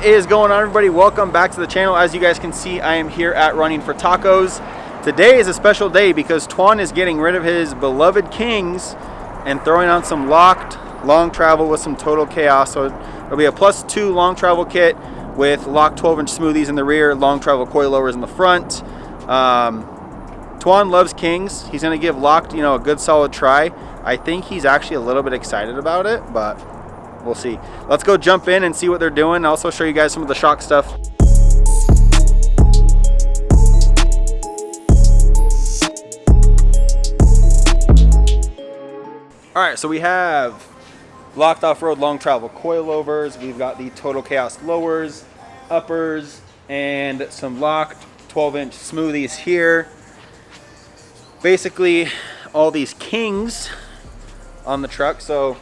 What is going on, everybody? Welcome back to the channel. As you guys can see, I am here at Running for Tacos. Today is a special day because Tuan is getting rid of his beloved Kings and throwing on some Locked Long Travel with some Total Chaos. So it'll be a +2 long travel kit with Locked 12-inch smoothies in the rear, Long Travel Coilovers in the front. Tuan loves Kings. He's going to give Locked, a good solid try. I think he's actually a little bit excited about it, but we'll see. Let's go jump in and see what they're doing. I'll also show you guys some of the shock stuff. All right, so we have Locked Offroad Long Travel Coilovers. We've got the Total Chaos lowers, uppers, and some Locked 12-inch smoothies here. Basically, all these Kings on the truck. So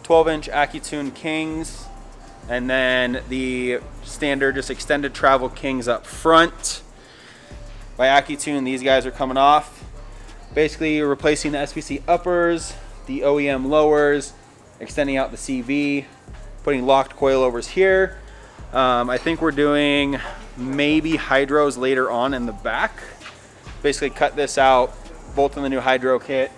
12-inch AccuTune Kings, and then the standard just extended travel Kings up front. By AccuTune, these guys are coming off. Basically, you're replacing the SPC uppers, the OEM lowers, extending out the CV, putting Locked coilovers here. I think we're doing maybe hydros later on in the back. Basically cut this out, bolt in the new hydro kit,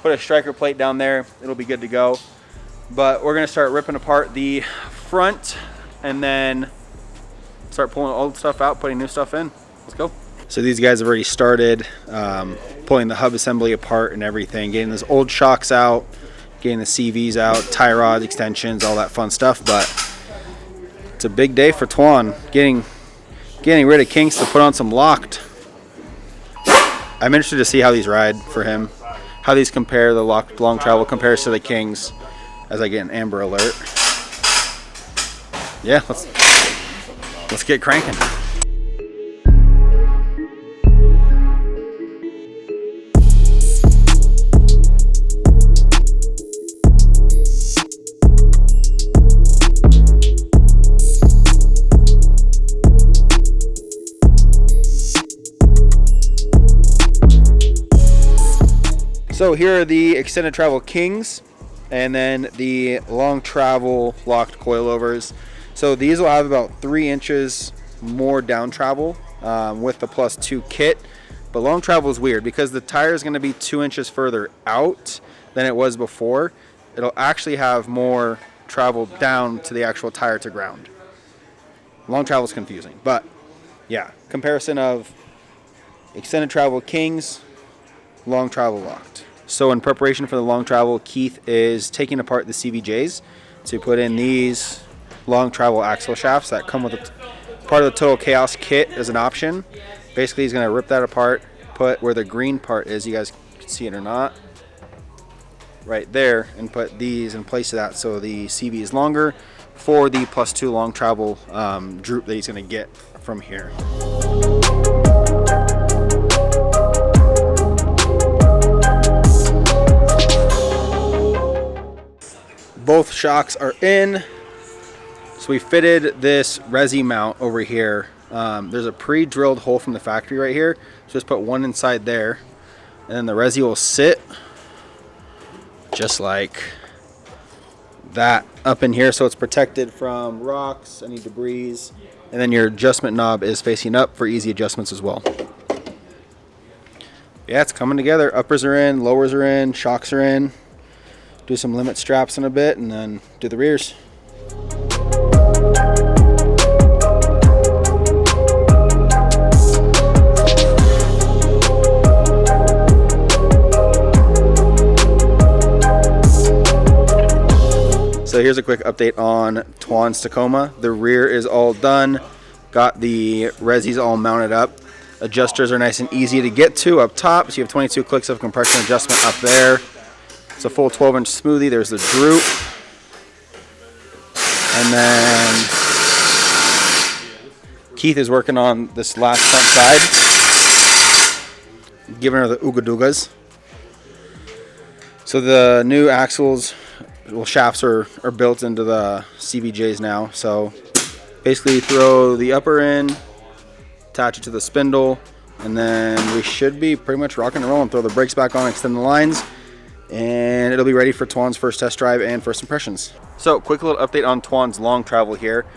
put a striker plate down there, it'll be good to go. But we're gonna start ripping apart the front and then start pulling old stuff out, putting new stuff in. Let's go. So these guys have already started pulling the hub assembly apart and everything, getting those old shocks out, getting the CVs out, tie rods, extensions, all that fun stuff. But it's a big day for Tuan, getting rid of Kings to put on some Locked. I'm interested to see how these ride for him, how these compare, the Locked Long Travel compares to the Kings, as I get an Amber Alert. Yeah, let's get cranking. So here are the extended travel Kings, and then the long travel Locked coilovers. So these will have about 3 inches more down travel with the +2 kit. But long travel is weird because the tire is going to be 2 inches further out than it was before. It'll actually have more travel down to the actual tire to ground. Long travel is confusing, but yeah, comparison of extended travel Kings, long travel Locked. So in preparation for the long travel, Keith is taking apart the CVJs to put in these long travel axle shafts that come with part of the Total Chaos kit as an option. Basically, he's going to rip that apart, put where the green part is, you guys can see it or not, right there, and put these in place of that so the CV is longer for the +2 long travel droop that he's going to get from here. Both shocks are in. So we fitted this resi mount over here. There's a pre-drilled hole from the factory right here. So just put one inside there, and then the resi will sit just like that up in here, so it's protected from rocks, any debris, and then your adjustment knob is facing up for easy adjustments as well. Yeah, it's coming together. Uppers are in, lowers are in, shocks are in. Do some limit straps in a bit and then do the rears. So here's a quick update on Tuan's Tacoma. The rear is all done. Got the resis all mounted up. Adjusters are nice and easy to get to up top. So you have 22 clicks of compression adjustment up there. It's a full 12-inch smoothie. There's the droop. And then Keith is working on this last front side, giving her the ooga doogas. So the new axles, well, shafts are built into the CVJs now. So basically throw the upper in, attach it to the spindle, and then we should be pretty much rocking and rolling. Throw the brakes back on, extend the lines, and it'll be ready for Tuan's first test drive and first impressions. So quick little update on Tuan's long travel here.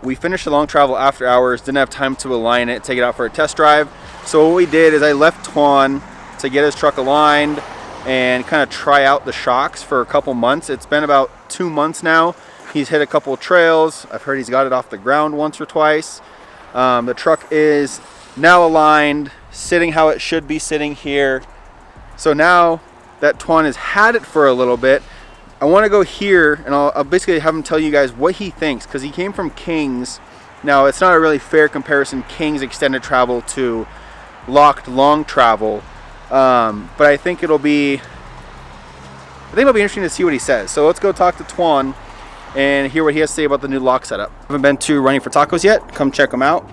We finished the long travel after hours, didn't have time to align it, take it out for a test drive. So what we did is I left Tuan to get his truck aligned and kind of try out the shocks for a couple months. It's been about 2 months now. He's hit a couple trails. I've heard he's got it off the ground once or twice. The truck is now aligned, sitting how it should be sitting here. So now that Tuan has had it for a little bit, I want to go here and I'll basically have him tell you guys what he thinks, because he came from Kings. Now it's not a really fair comparison, Kings extended travel to Locked Long Travel, but I think it'll be interesting to see what he says. So let's go talk to Tuan and hear what he has to say about the new lock setup. I haven't been to Running for Tacos yet. Come check them out.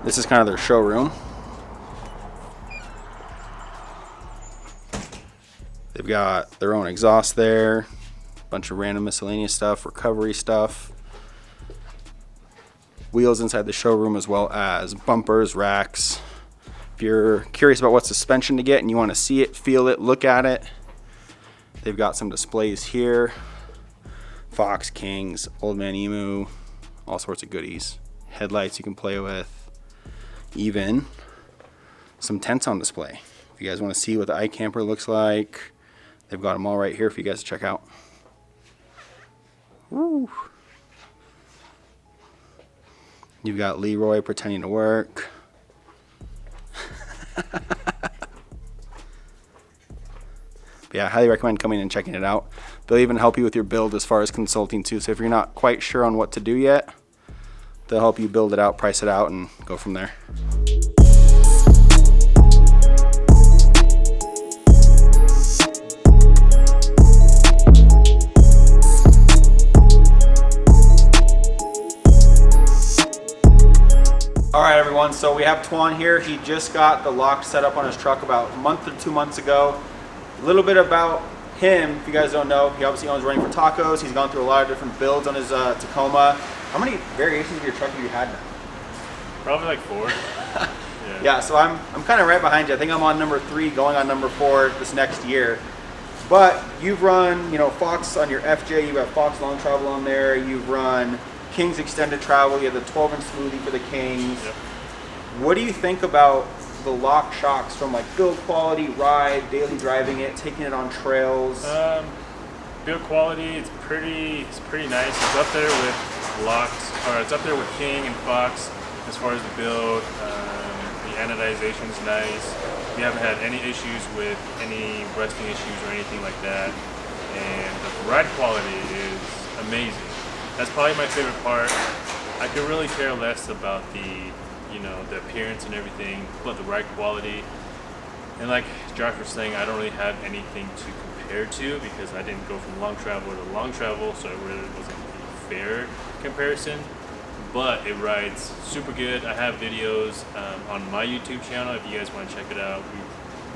This is kind of their showroom. They've got their own exhaust there. Bunch of random miscellaneous stuff, recovery stuff, wheels inside the showroom, as well as bumpers, racks. If you're curious about what suspension to get and you want to see it, feel it, look at it, they've got some displays here. Fox, Kings, Old Man Emu, all sorts of goodies. Headlights you can play with, even some tents on display. If you guys want to see what the iCamper looks like, they've got them all right here for you guys to check out. Woo. You've got Leroy pretending to work. But yeah, I highly recommend coming and checking it out. They'll even help you with your build as far as consulting too. So if you're not quite sure on what to do yet, they'll help you build it out, price it out, and go from there. All right, everyone, so we have Tuan here. He just got the lock set up on his truck about a month or 2 months ago. A little bit about him, if you guys don't know, he obviously owns Running for Tacos. He's gone through a lot of different builds on his Tacoma. How many variations of your truck have you had now? Probably like 4. Yeah, so I'm kind of right behind you. I think I'm on number 3, going on number 4 this next year. But you've run, you know, Fox on your FJ, you've got Fox Long Travel on there, you've run Kings Extended Travel, you have the 12-inch smoothie for the Kings. Yep. What do you think about the lock shocks from like build quality, ride, daily driving it, taking it on trails? Build quality, it's pretty nice. It's up there with it's up there with King and Fox as far as the build. The anodization is nice. We haven't had any issues with any rusting issues or anything like that. And the ride quality is amazing. That's probably my favorite part. I could really care less about the appearance and everything, but the ride quality. And like Josh was saying, I don't really have anything to compare to because I didn't go from long travel to long travel, so it really wasn't a fair comparison. But it rides super good. I have videos on my YouTube channel if you guys want to check it out.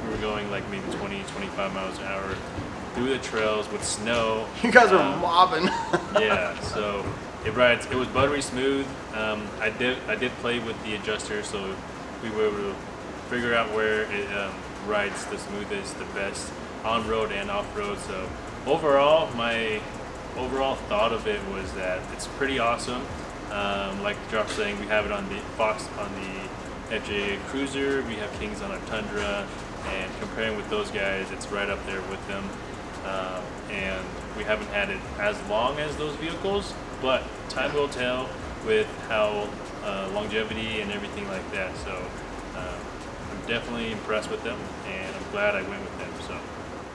We were going like maybe 20-25 miles an hour through the trails with snow. You guys were mobbing. Yeah, so it rides. It was buttery smooth. I did play with the adjuster, so we were able to figure out where it rides the smoothest, the best on road and off road. So overall, my overall thought of it was that it's pretty awesome. Like Josh was saying, we have it on the Fox on the FJ Cruiser. We have Kings on our Tundra, and comparing with those guys, it's right up there with them. And we haven't had it as long as those vehicles, but time will tell with how longevity and everything like that. So I'm definitely impressed with them, and I'm glad I went with them. So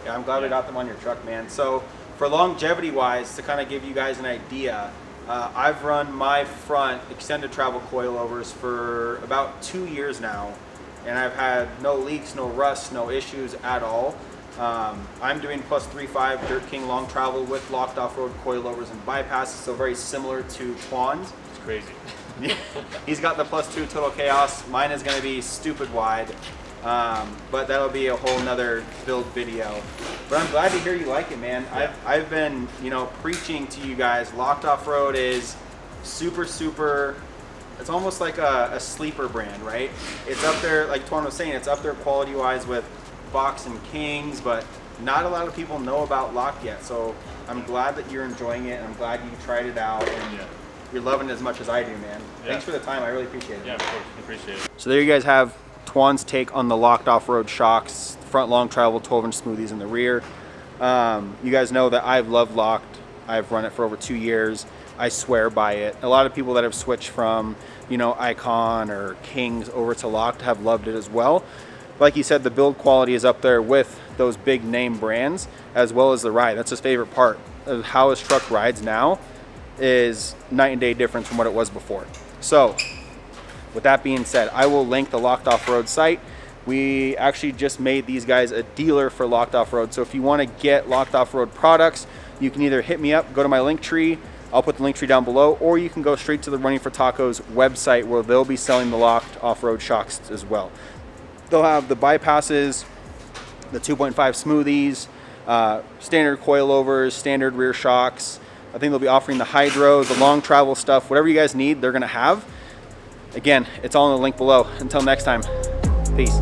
yeah, I'm glad we got them on your truck, man. So for longevity wise, to kind of give you guys an idea, I've run my front extended travel coilovers for about 2 years now, and I've had no leaks, no rust, no issues at all. I'm doing plus 3.5 Dirt King long travel with Locked Offroad coilovers and bypasses, so very similar to Tuan's. it's crazy. He's got the plus 2 Total Chaos. Mine is going to be stupid wide, but that'll be a whole nother build video. But I'm glad to hear you like it, man. Yeah. I've been, preaching to you guys. Locked Offroad is super. It's almost like a sleeper brand, right? It's up there, like Tuan was saying, it's up there quality-wise with Fox and Kings, but not a lot of people know about Locked yet. So I'm glad that you're enjoying it, and I'm glad you tried it out. And you're loving it as much as I do, man. Yeah. Thanks for the time. I really appreciate it. Yeah, of course. Appreciate it. So there you guys have Tuan's take on the Locked Off-Road shocks, front long travel, 12-inch smoothies in the rear. You guys know that I've loved Locked. I've run it for over 2 years. I swear by it. A lot of people that have switched from, you know, Icon or Kings over to Locked have loved it as well. Like you said, the build quality is up there with those big name brands, as well as the ride. That's his favorite part of how his truck rides now, is night and day difference from what it was before. So with that being said, I will link the Locked Off-Road site. We actually just made these guys a dealer for Locked Off-Road. So if you want to get Locked Off-Road products, you can either hit me up, go to my link tree. I'll put the link tree down below, or you can go straight to the Running for Tacos website, where they'll be selling the Locked Off-Road shocks as well. They'll have the bypasses, the 2.5 smoothies, standard coilovers, standard rear shocks. I think they'll be offering the hydro, the long travel stuff, whatever you guys need, they're gonna have. Again, it's all in the link below. Until next time, peace.